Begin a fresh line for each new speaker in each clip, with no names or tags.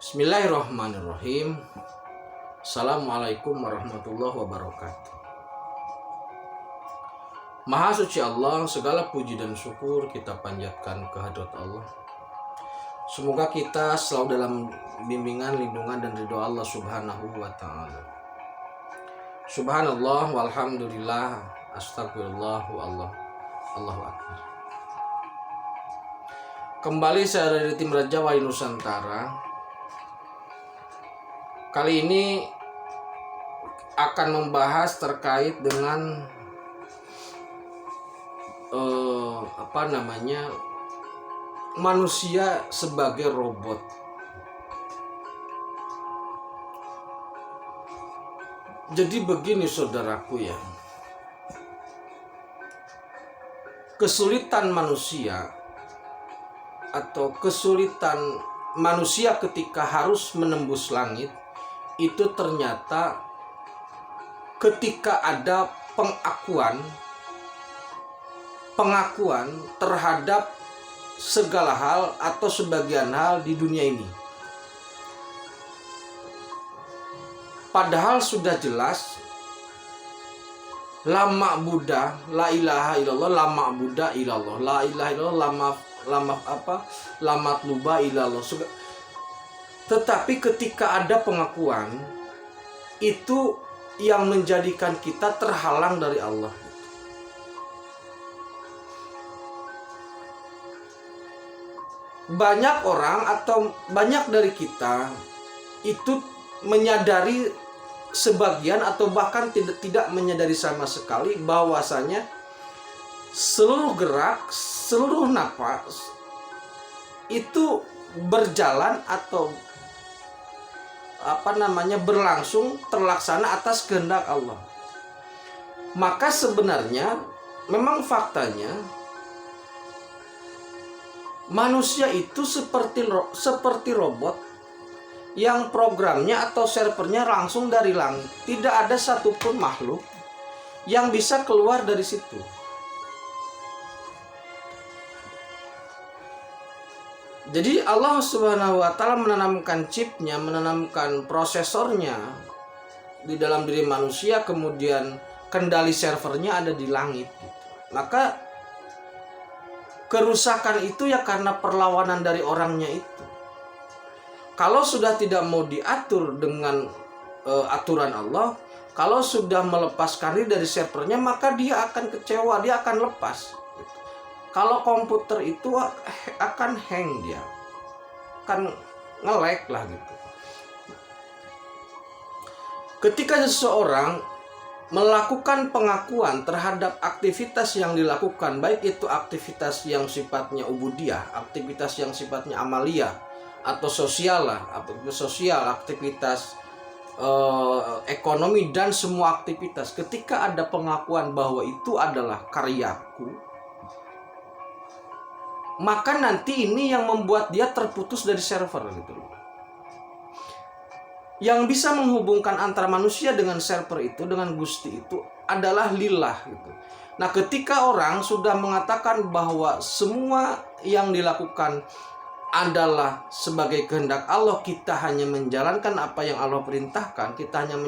Bismillahirrahmanirrahim. Assalamualaikum warahmatullahi wabarakatuh. Maha suci Allah, segala puji dan syukur kita panjatkan kehadirat Allah. Semoga kita selalu dalam bimbingan, lindungan dan ridho Allah subhanahu wa ta'ala. Subhanallah walhamdulillah, astagfirullah wa Allahu akbar. Kembali saya dari tim Raja Wali Nusantara. Kali ini akan membahas terkait dengan manusia sebagai robot. Jadi begini saudaraku ya, kesulitan manusia atau kesulitan manusia ketika harus menembus langit itu ternyata ketika ada pengakuan terhadap segala hal atau sebagian hal di dunia ini. Padahal sudah jelas la ma'budah la ilaha illallah, la ma'budah illallah, la ilaha illallah, la matluba illallah. Tetapi ketika ada pengakuan, itu yang menjadikan kita terhalang dari Allah. Banyak orang atau banyak dari kita itu menyadari sebagian atau bahkan tidak menyadari sama sekali bahwasanya seluruh gerak, seluruh napas itu berjalan atau berlangsung terlaksana atas kehendak Allah. Maka sebenarnya memang faktanya manusia itu seperti robot yang programnya atau servernya langsung dari langit. Tidak ada satupun makhluk yang bisa keluar dari situ. Jadi Allah Subhanahu wa ta'ala menanamkan chipnya, menanamkan prosesornya di dalam diri manusia, kemudian kendali servernya ada di langit. Maka kerusakan itu ya karena perlawanan dari orangnya itu. Kalau sudah tidak mau diatur dengan aturan Allah, kalau sudah melepaskan diri dari servernya, maka dia akan kecewa, dia akan lepas. Kalau komputer itu akan hang, dia akan nge-lag lah gitu. Ketika seseorang melakukan pengakuan terhadap aktivitas yang dilakukan, baik itu aktivitas yang sifatnya ubudiyah, aktivitas yang sifatnya amaliyah atau sosial lah, aktivitas ekonomi dan semua aktivitas. Ketika ada pengakuan bahwa itu adalah karyaku, maka nanti ini yang membuat dia terputus dari server gitu. Yang bisa menghubungkan antara manusia dengan server itu, dengan Gusti itu adalah lillah gitu. Nah, ketika orang sudah mengatakan bahwa semua yang dilakukan adalah sebagai kehendak Allah, kita hanya menjalankan apa yang Allah perintahkan, kita hanya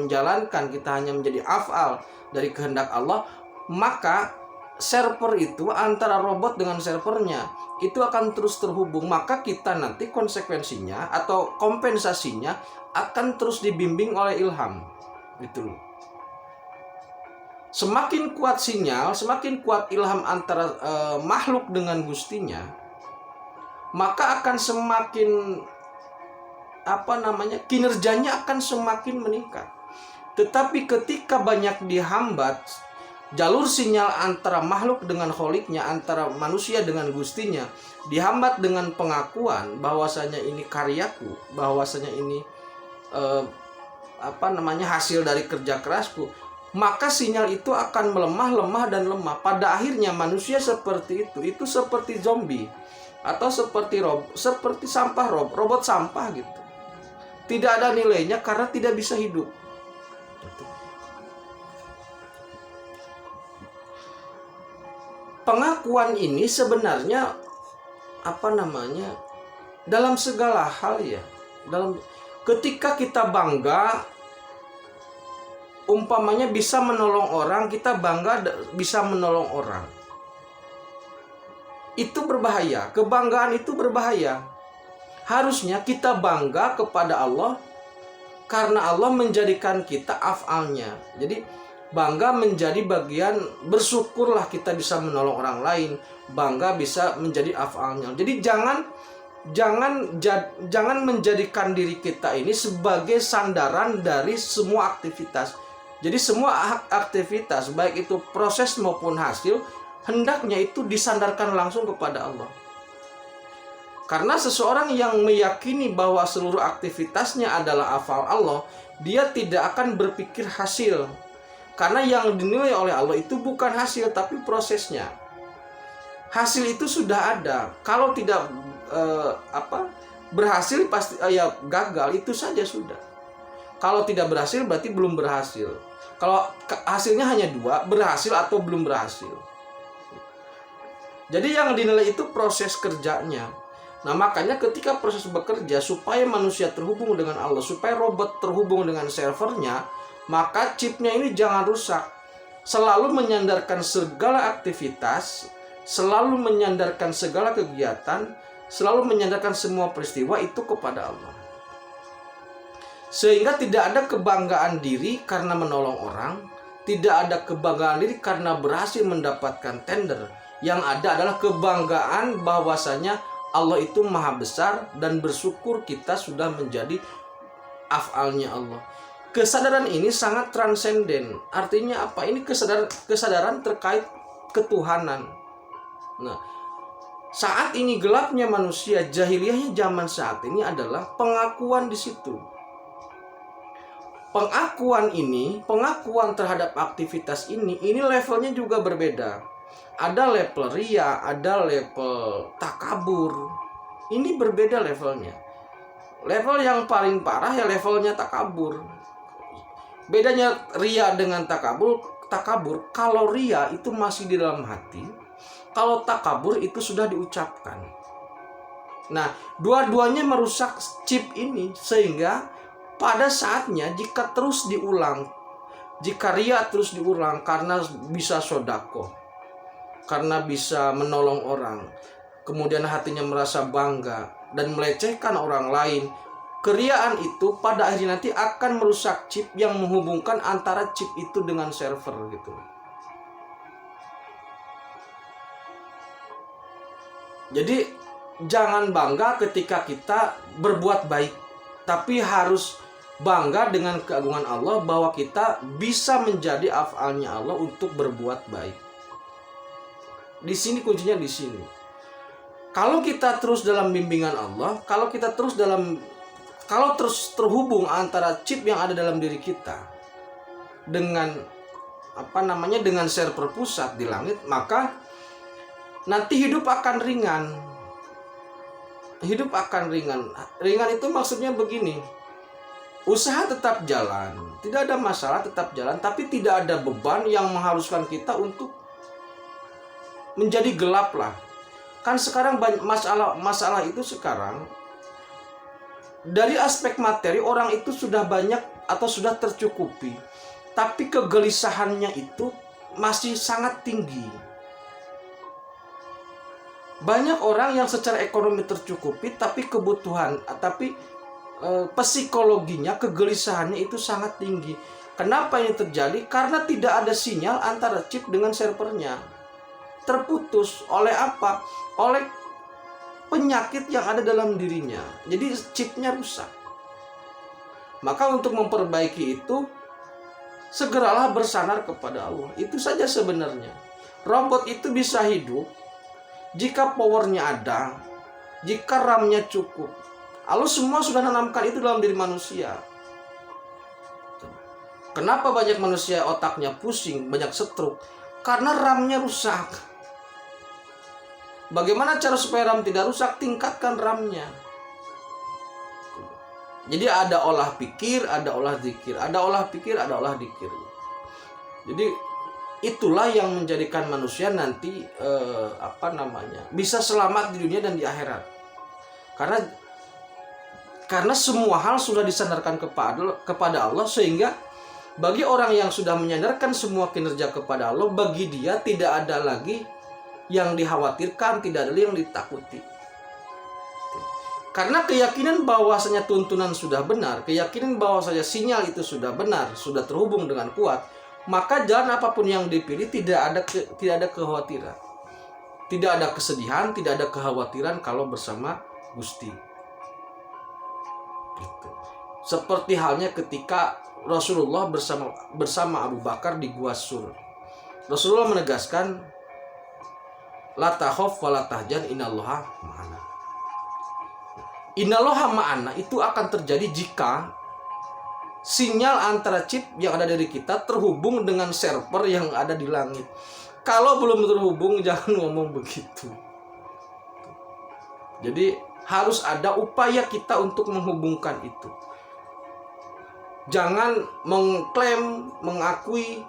menjadi af'al dari kehendak Allah, maka server itu antara robot dengan servernya itu akan terus terhubung. Maka kita nanti konsekuensinya atau kompensasinya akan terus dibimbing oleh ilham gitu loh. Semakin kuat sinyal, semakin kuat ilham antara makhluk dengan Gustinya, maka akan semakin kinerjanya akan semakin meningkat. Tetapi ketika banyak dihambat jalur sinyal antara makhluk dengan kholiknya, antara manusia dengan Gustinya, dihambat dengan pengakuan bahwasanya ini karyaku, bahwasanya ini hasil dari kerja kerasku, maka sinyal itu akan lemah. Pada akhirnya manusia seperti itu seperti zombie atau seperti robot sampah gitu. Tidak ada nilainya karena tidak bisa hidup. pengakuan ini sebenarnya dalam segala hal ya, Ketika kita bangga, umpamanya bisa menolong orang, kita bangga bisa menolong orang. Itu berbahaya, kebanggaan itu berbahaya. Harusnya kita bangga kepada Allah karena Allah menjadikan kita af'alnya. Jadi bangga menjadi bagian, bersyukurlah kita bisa menolong orang lain, bangga bisa menjadi af'alnya. Jadi jangan menjadikan diri kita ini sebagai sandaran dari semua aktivitas. Jadi semua aktivitas, baik itu proses maupun hasil, hendaknya itu disandarkan langsung kepada Allah. Karena seseorang yang meyakini bahwa seluruh aktivitasnya adalah afal Allah, dia tidak akan berpikir hasil. Karena yang dinilai oleh Allah itu bukan hasil, tapi prosesnya. Hasil itu sudah ada. Kalau tidak berhasil pasti gagal, itu saja sudah. Kalau tidak berhasil berarti belum berhasil. Kalau hasilnya hanya dua, berhasil atau belum berhasil. Jadi yang dinilai itu proses kerjanya. Nah makanya ketika proses bekerja, supaya manusia terhubung dengan Allah, supaya robot terhubung dengan servernya, maka chipnya ini jangan rusak. Selalu menyandarkan segala aktivitas, selalu menyandarkan segala kegiatan, selalu menyandarkan semua peristiwa itu kepada Allah. Sehingga tidak ada kebanggaan diri karena menolong orang, tidak ada kebanggaan diri karena berhasil mendapatkan tender. Yang ada adalah kebanggaan bahwasanya Allah itu maha besar dan bersyukur kita sudah menjadi af'alnya Allah. Kesadaran ini sangat transenden. Artinya apa? Ini kesadaran terkait ketuhanan. Nah, saat ini gelapnya manusia, jahiliyahnya zaman saat ini adalah pengakuan di situ. Pengakuan terhadap aktivitas ini levelnya juga berbeda. Ada level ria, ada level takabur. Ini berbeda levelnya. Level yang paling parah ya levelnya takabur. Bedanya ria dengan takabur, kalau ria itu masih di dalam hati, kalau takabur itu sudah diucapkan. Nah, dua-duanya merusak chip ini, sehingga pada saatnya jika terus diulang, jika ria terus diulang karena bisa sodako, karena bisa menolong orang, kemudian hatinya merasa bangga dan melecehkan orang lain, keriaan itu pada akhirnya nanti akan merusak chip yang menghubungkan antara chip itu dengan server gitu. Jadi jangan bangga ketika kita berbuat baik, tapi harus bangga dengan keagungan Allah bahwa kita bisa menjadi af'alnya Allah untuk berbuat baik. Di sini kuncinya di sini. Kalau kita terus dalam bimbingan Allah, kalau terus terhubung antara chip yang ada dalam diri kita dengan dengan server pusat di langit, maka nanti hidup akan ringan. Hidup akan ringan. Ringan itu maksudnya begini. Usaha tetap jalan, tidak ada masalah, tetap jalan, tapi tidak ada beban yang mengharuskan kita untuk menjadi gelap lah. Kan sekarang banyak masalah itu sekarang dari aspek materi orang itu sudah banyak atau sudah tercukupi, tapi kegelisahannya itu masih sangat tinggi. Banyak orang yang secara ekonomi tercukupi, tapi psikologinya, kegelisahannya itu sangat tinggi. Kenapa ini terjadi? Karena tidak ada sinyal antara chip dengan servernya. Terputus. Oleh apa? Oleh penyakit yang ada dalam dirinya. Jadi chipnya rusak. Maka untuk memperbaiki itu, segeralah bersandar kepada Allah. Itu saja sebenarnya. Robot itu bisa hidup jika powernya ada, jika RAM-nya cukup. Allah semua sudah menanamkan itu dalam diri manusia. Kenapa banyak manusia otaknya pusing, banyak stroke? Karena RAM-nya rusak. Bagaimana cara supaya RAM tidak rusak? Tingkatkan RAM-nya. Jadi ada olah pikir, ada olah zikir, ada olah pikir, ada olah zikir. Jadi itulah yang menjadikan manusia nanti bisa selamat di dunia dan di akhirat. Karena Karena semua hal sudah disandarkan kepada Allah, sehingga bagi orang yang sudah menyandarkan semua kinerja kepada Allah, bagi dia tidak ada lagi yang dikhawatirkan, tidak ada lagi yang ditakuti. Karena keyakinan bahwasanya tuntunan sudah benar, keyakinan bahwasanya sinyal itu sudah benar, sudah terhubung dengan kuat, maka jalan apapun yang dipilih tidak ada kekhawatiran. Tidak ada kesedihan, tidak ada kekhawatiran kalau bersama Gusti. Gitu. Seperti halnya ketika Rasulullah bersama Abu Bakar di Gua Sur. Rasulullah menegaskan, la takhaf wa la tahzan innallaha ma'ana. Innallaha ma'ana itu akan terjadi jika sinyal antara chip yang ada dari kita terhubung dengan server yang ada di langit. Kalau belum terhubung, jangan ngomong begitu. Jadi harus ada upaya kita untuk menghubungkan itu. Jangan mengklaim, mengakui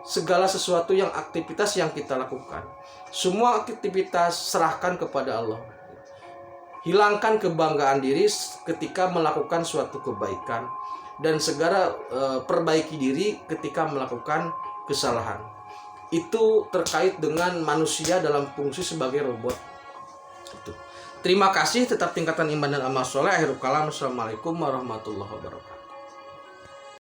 segala sesuatu yang aktivitas yang kita lakukan. Semua aktivitas serahkan kepada Allah. Hilangkan kebanggaan diri ketika melakukan suatu kebaikan, dan segera perbaiki diri ketika melakukan kesalahan. Itu terkait dengan manusia dalam fungsi sebagai robot. Terima kasih, tetap tingkatkan iman dan amal soleh. Akhirul kalam. Assalamualaikum warahmatullahi wabarakatuh.